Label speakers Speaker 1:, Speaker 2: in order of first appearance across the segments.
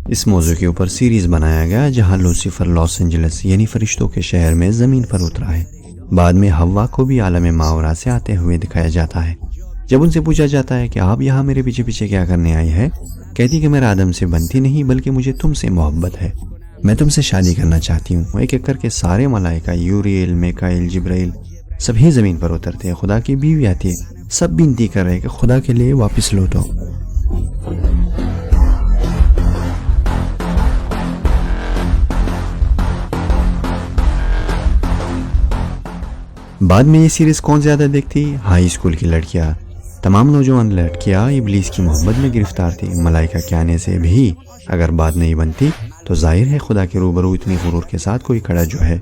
Speaker 1: اس موضوع کے اوپر سیریز بنایا گیا جہاں لوسیفر لاس اینجلس یعنی فرشتوں کے شہر میں زمین پر اترا ہے۔ بعد میں حوا کو بھی عالم ماورا سے آتے ہوئے دکھایا جاتا ہے۔ جب ان سے پوچھا جاتا ہے کہ آپ یہاں میرے پیچھے پیچھے کیا کرنے آئے ہیں، کہتی کہ میرا آدم سے بنتی نہیں بلکہ مجھے تم سے محبت ہے، میں تم سے شادی کرنا چاہتی ہوں۔ ایک ایک کر کے سارے ملائکہ یوریل، میکائیل، جبرائیل سبھی زمین پر اترتے ہیں۔ خدا کی بیوی آتی ہے، سب بنتی کر رہے کہ خدا کے لیے واپس لوٹو۔ بعد میں یہ سیریز کون زیادہ دیکھتی؟ ہائی اسکول کی لڑکیاں۔ تمام نوجوان لڑکیاں ابلیس کی محبت میں گرفتار تھی۔ ملائکہ کے آنے سے بھی اگر بات نہیں بنتی تو ظاہر ہے خدا کے روبرو اتنی غرور کے ساتھ کوئی کھڑا جو ہے۔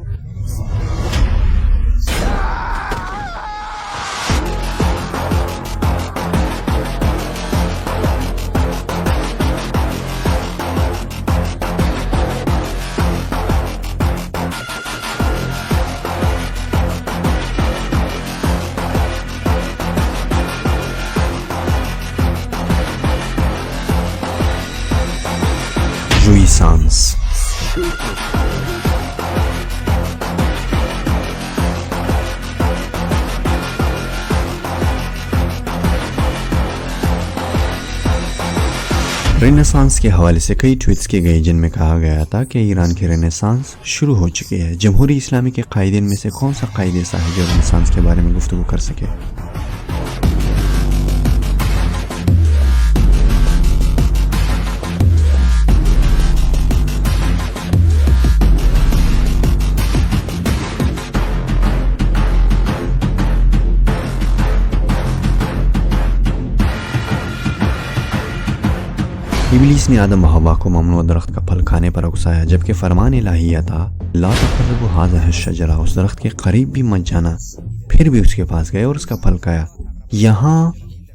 Speaker 1: جوئسانس۔ رینیسانس کے حوالے سے کئی ٹویٹس کیے گئے جن میں کہا گیا تھا کہ ایران کی رینیسانس شروع ہو چکی ہے۔ جمہوری اسلامی کے قائدین میں سے کون سا قائد ایسا ہے جو رینیسانس کے بارے میں گفتگو کر سکے؟ ابلیس نے آدم و حوا کو ممنوع درخت کا پھل کھانے پر اکسایا، جبکہ فرمان الہی یہ تھا لا تقربوا هذه الشجرة، اس درخت کے قریب بھی مت جانا۔ پھر بھی اس کے پاس گئے اور اس کا پھل کھایا۔ یہاں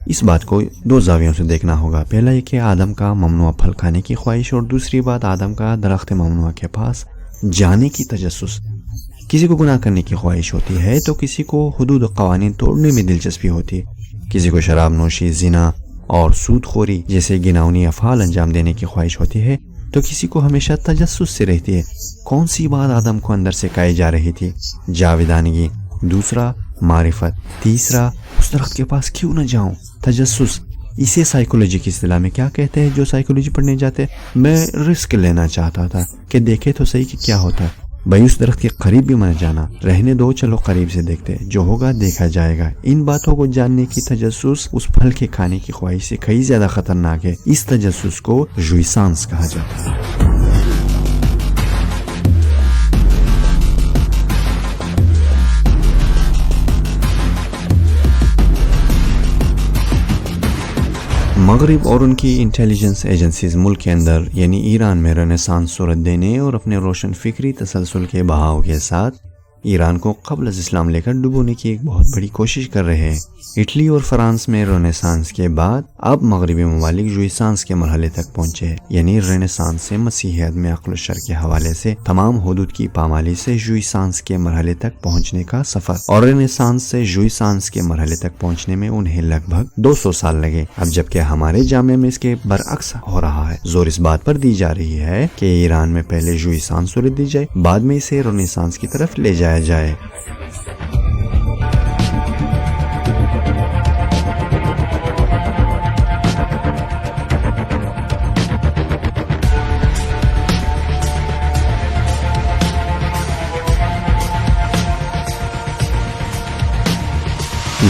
Speaker 1: اس بات کو دو زاویوں سے دیکھنا ہوگا۔ پہلا یہ کہ آدم کا ممنوع پھل کھانے کی خواہش، اور دوسری بات آدم کا درخت ممنوع کے پاس جانے کی تجسس۔ کسی کو گناہ کرنے کی خواہش ہوتی ہے تو کسی کو حدود و قوانین توڑنے میں دلچسپی ہوتی ہے۔ کسی کو شراب نوشی، زنا اور سود خوری جیسے گناہونی افعال انجام دینے کی خواہش ہوتی ہے تو کسی کو ہمیشہ تجسس سے رہتی ہے کون سی بات آدم کو اندر سے کہی جا رہی تھی۔ جاویدانگی، دوسرا معرفت، تیسرا اس درخت کے پاس کیوں نہ جاؤں، تجسس۔ اسے سائیکولوجی کی اصطلاح میں کیا کہتے ہیں؟ جو سائیکولوجی پڑھنے جاتے، میں رسک لینا چاہتا تھا کہ دیکھے تو صحیح کہ کیا ہوتا ہے۔ بھائی اس درخت کے قریب بھی مت جانا، رہنے دو، چلو قریب سے دیکھتے، جو ہوگا دیکھا جائے گا۔ ان باتوں کو جاننے کی تجسس اس پھل کے کھانے کی خواہش سے کئی زیادہ خطرناک ہے۔ اس تجسس کو جوئسانس کہا جاتا ہے۔ مغرب اور ان کی انٹیلیجنس ایجنسیز ملک کے اندر یعنی ایران میں رینیسانس صورت دینے اور اپنے روشن فکری تسلسل کے بہاؤ کے ساتھ ایران کو قبل از اسلام لے کر ڈبونے کی ایک بہت بڑی کوشش کر رہے ہیں۔ اٹلی اور فرانس میں رینیسانس کے بعد اب مغربی ممالک جوئسانس کے مرحلے تک پہنچے، یعنی رینیسانس سے مسیحیت میں عقل و شر کے حوالے سے تمام حدود کی پامالی سے جوئسانس کے مرحلے تک پہنچنے کا سفر، اور رینیسانس سے جوئسانس کے مرحلے تک پہنچنے میں انہیں لگ بھگ 200 سال لگے۔ اب جبکہ ہمارے جامعہ میں اس کے برعکس ہو رہا ہے، زور اس بات پر دی جا رہی ہے کہ ایران میں پہلے جوئسانس صورت دی جائے، بعد میں اسے رینیسانس کی طرف لے جایا جائے۔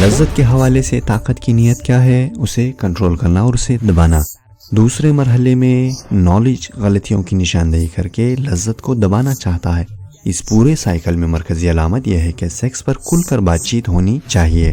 Speaker 1: لذت کے حوالے سے طاقت کی نیت کیا ہے؟ اسے کنٹرول کرنا اور اسے دبانا۔ دوسرے مرحلے میں نالج غلطیوں کی نشاندہی کر کے لذت کو دبانا چاہتا ہے۔ اس پورے سائیکل میں مرکزی علامت یہ ہے کہ سیکس پر کھل کر بات چیت ہونی چاہیے۔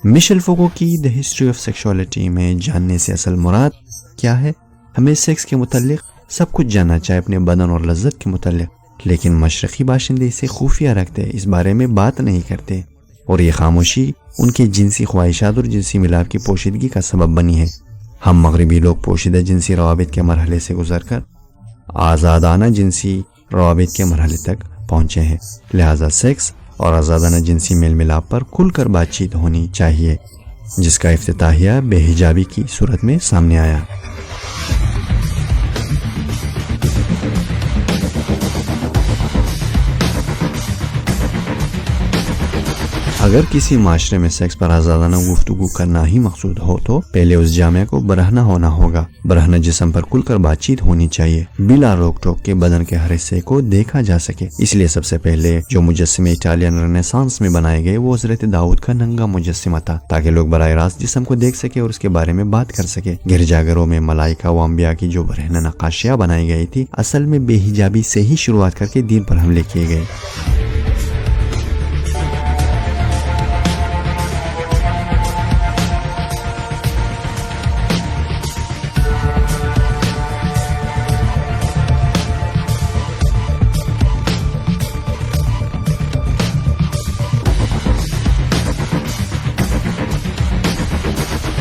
Speaker 1: مشیل فوکو کی دی ہسٹری آف سیکشوالٹی میں جاننے سے اصل مراد کیا ہے؟ ہمیں سیکس کے متعلق سب کچھ جاننا چاہے، اپنے بدن اور لذت کے متعلق، لیکن مشرقی باشندے اسے خفیہ رکھتے، اس بارے میں بات نہیں کرتے، اور یہ خاموشی ان کے جنسی خواہشات اور جنسی ملاپ کی پوشیدگی کا سبب بنی ہے۔ ہم مغربی لوگ پوشیدہ جنسی روابط کے مرحلے سے گزر کر آزادانہ جنسی روابط کے مرحلے تک پہنچے ہیں، لہذا سیکس اور آزادانہ جنسی میل ملاپ پر کھل کر بات چیت ہونی چاہیے، جس کا افتتاحیہ بے حجابی کی صورت میں سامنے آیا۔ اگر کسی معاشرے میں سیکس پر آزادانہ گفتگو کرنا ہی مقصود ہو تو پہلے اس جامعہ کو برہنہ ہونا ہوگا. برہنہ جسم پر کھل کر بات چیت ہونی چاہیے بلا روک ٹوک کے بدن کے ہر حصے کو دیکھا جا سکے. اس لیے سب سے پہلے جو مجسمے اٹالین رنیسانس میں بنائے گئے وہ حضرت داؤد کا ننگا مجسمہ تھا تاکہ لوگ براہ راست جسم کو دیکھ سکے اور اس کے بارے میں بات کر سکے. گرجا گھروں میں ملائکہ و انبیاء کی جو برہنہ نقاشیاں بنائی گئی تھی اصل میں بے حجابی سے ہی شروعات کر کے دین پر حملے کیے گئے.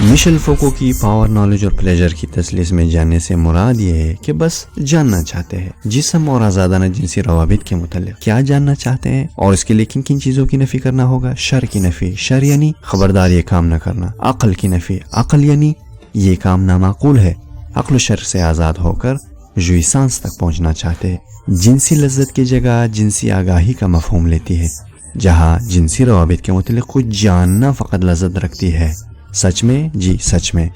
Speaker 1: مشیل فوکو کی پاور، نالج اور پلیجر کی تسلیس میں جاننے سے مراد یہ ہے کہ بس جاننا چاہتے ہیں جسم اور آزادانہ جنسی روابط کے متعلق کیا جاننا چاہتے ہیں اور اس کے لیے کن کن چیزوں کی نفی کرنا ہوگا. شر کی نفی، شر یعنی خبردار یہ کام نہ کرنا. عقل کی نفی، عقل یعنی یہ کام نامعقول ہے. عقل و شر سے آزاد ہو کر جوئسانس تک پہنچنا چاہتے ہیں. جنسی لذت کی جگہ جنسی آگاہی کا مفہوم لیتی ہے جہاں جنسی روابط کے متعلق کچھ جاننا فقط لذت رکھتی ہے. سچ میں، جی سچ میں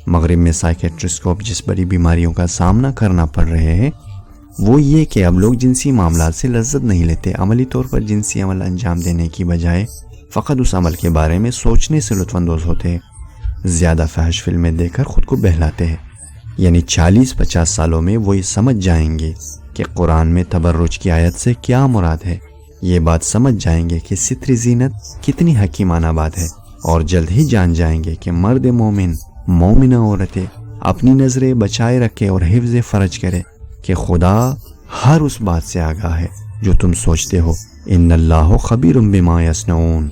Speaker 1: مغرب میں سائیکیٹرسٹ کو جس بڑی بیماریوں کا سامنا کرنا پڑ رہے ہیں وہ یہ کہ اب لوگ جنسی معاملات سے لذت نہیں لیتے. عملی طور پر جنسی عمل انجام دینے کی بجائے فقط اس عمل کے بارے میں سوچنے سے لطف اندوز ہوتے ہیں. زیادہ فحش فلمیں دیکھ کر خود کو بہلاتے ہیں. یعنی 40-50 سالوں میں وہ یہ سمجھ جائیں گے کہ قرآن میں تبرج کی آیت سے کیا مراد ہے. یہ بات سمجھ جائیں گے کہ ستر زینت کتنی حکیمانہ بات ہے اور جلد ہی جان جائیں گے کہ مرد مومن، مومنہ عورتیں اپنی نظریں بچائے رکھے اور حفظ فرج کرے کہ خدا ہر اس بات سے آگاہ ہے جو تم سوچتے ہو. ان اللہ خبیر بما یصنعون.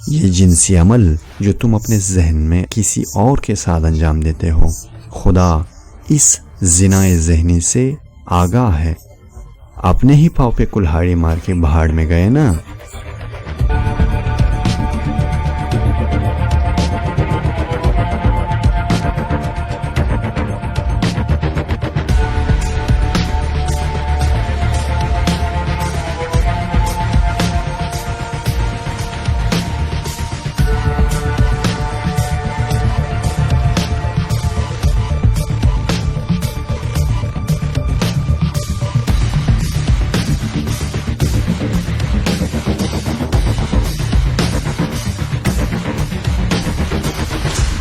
Speaker 1: یہ جنسی عمل جو تم اپنے ذہن میں کسی اور کے ساتھ انجام دیتے ہو خدا اس زنا ذہنی سے آگاہ ہے. اپنے ہی پاؤں پہ کلہاڑی مار کے بہاڑ میں گئے نا.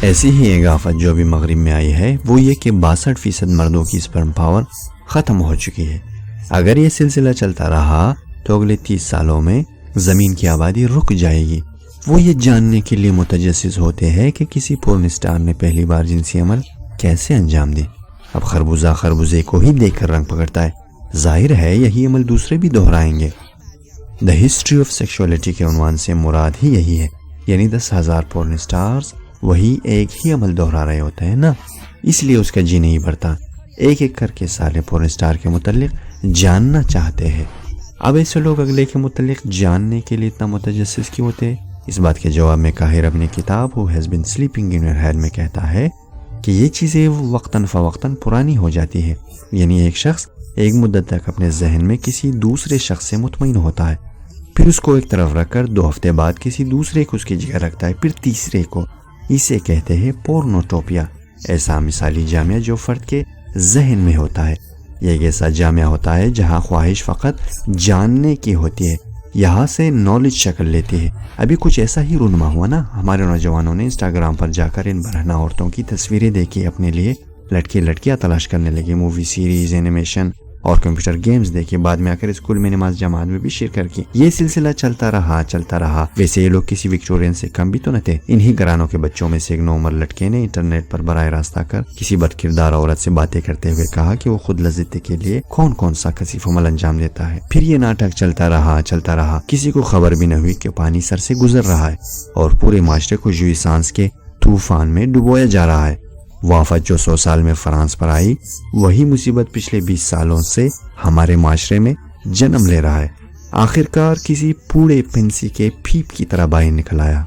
Speaker 1: ایسی ہی ایک آفت جو بھی مغرب میں آئی ہے وہ یہ کہ 62% مردوں کی سپرم پاور ختم ہو چکی ہے. اگر یہ سلسلہ چلتا رہا تو اگلے 30 سالوں میں زمین کی آبادی رک جائے گی. وہ یہ جاننے کے لیے متجسس ہوتے ہیں کہ کسی پورن اسٹار نے پہلی بار جنسی عمل کیسے انجام دی. اب خربوزہ خربوزے کو ہی دیکھ کر رنگ پکڑتا ہے. ظاہر ہے یہی عمل دوسرے بھی دہرائیں گے. دا ہسٹری آف سیکشولیٹی کے عنوان سے مراد ہی یہی ہے. یعنی 10,000 پورن اسٹارز وہی ایک ہی عمل دہرا رہے ہوتے ہیں نا. اس لیے اس کا جی نہیں بھرتا. ایک ایک کر کے سارے پورن اسٹار کے متعلق جاننا چاہتے ہیں. اب ایسے لوگ اگلے کے متعلق جاننے کے لیے اتنا متجسس کیوں ہوتے؟ اس بات کے جواب میں کاہر اپنی کتاب Who Has Been Sleeping in Your Head میں کہتا ہے کہ یہ چیزیں وقتاً فوقتاً پرانی ہو جاتی ہے. یعنی ایک شخص ایک مدت تک اپنے ذہن میں کسی دوسرے شخص سے مطمئن ہوتا ہے، پھر اس کو ایک طرف رکھ کر 2 ہفتے بعد کسی دوسرے کو اس کی جگہ رکھتا ہے، پھر تیسرے کو. اسے کہتے ہیں پورنوٹوپیا. ایسا مثالی جامعہ جو فرد کے ذہن میں ہوتا ہے. یہ ایک ایسا جامعہ ہوتا ہے جہاں خواہش فقط جاننے کی ہوتی ہے، یہاں سے نالج شکل لیتی ہے. ابھی کچھ ایسا ہی رونما ہوا نا. ہمارے نوجوانوں نے انسٹاگرام پر جا کر ان برہنہ عورتوں کی تصویریں دیکھی، اپنے لیے لڑکے لڑکیاں تلاش کرنے لگے، مووی سیریز، اینیمیشن اور کمپیوٹر گیمز دیکھے. بعد میں آ کر اسکول میں نماز جماعت میں بھی شرکت کی. یہ سلسلہ چلتا رہا. ویسے یہ لوگ کسی وکٹورین سے کم بھی تو نہ تھے. انہی گھرانوں کے بچوں میں سے ایک 9 عمر لڑکے نے انٹرنیٹ پر براہ راست آ کر کسی بد کردار عورت سے باتیں کرتے ہوئے کہا کہ وہ خود لذت کے لیے کون سا کثیف عمل انجام دیتا ہے. پھر یہ ناٹک چلتا رہا. کسی کو خبر بھی نہ ہوئی کہ پانی سر سے گزر رہا ہے اور پورے معاشرے کو جوئسانس کے طوفان میں ڈبویا جا رہا ہے. وہ آفت جو 100 سال میں فرانس پر آئی، وہی مصیبت پچھلے 20 سالوں سے ہمارے معاشرے میں جنم لے رہا ہے. آخرکار کسی پوڑے پنسی کے پھیپ کی طرح باہر نکل آیا.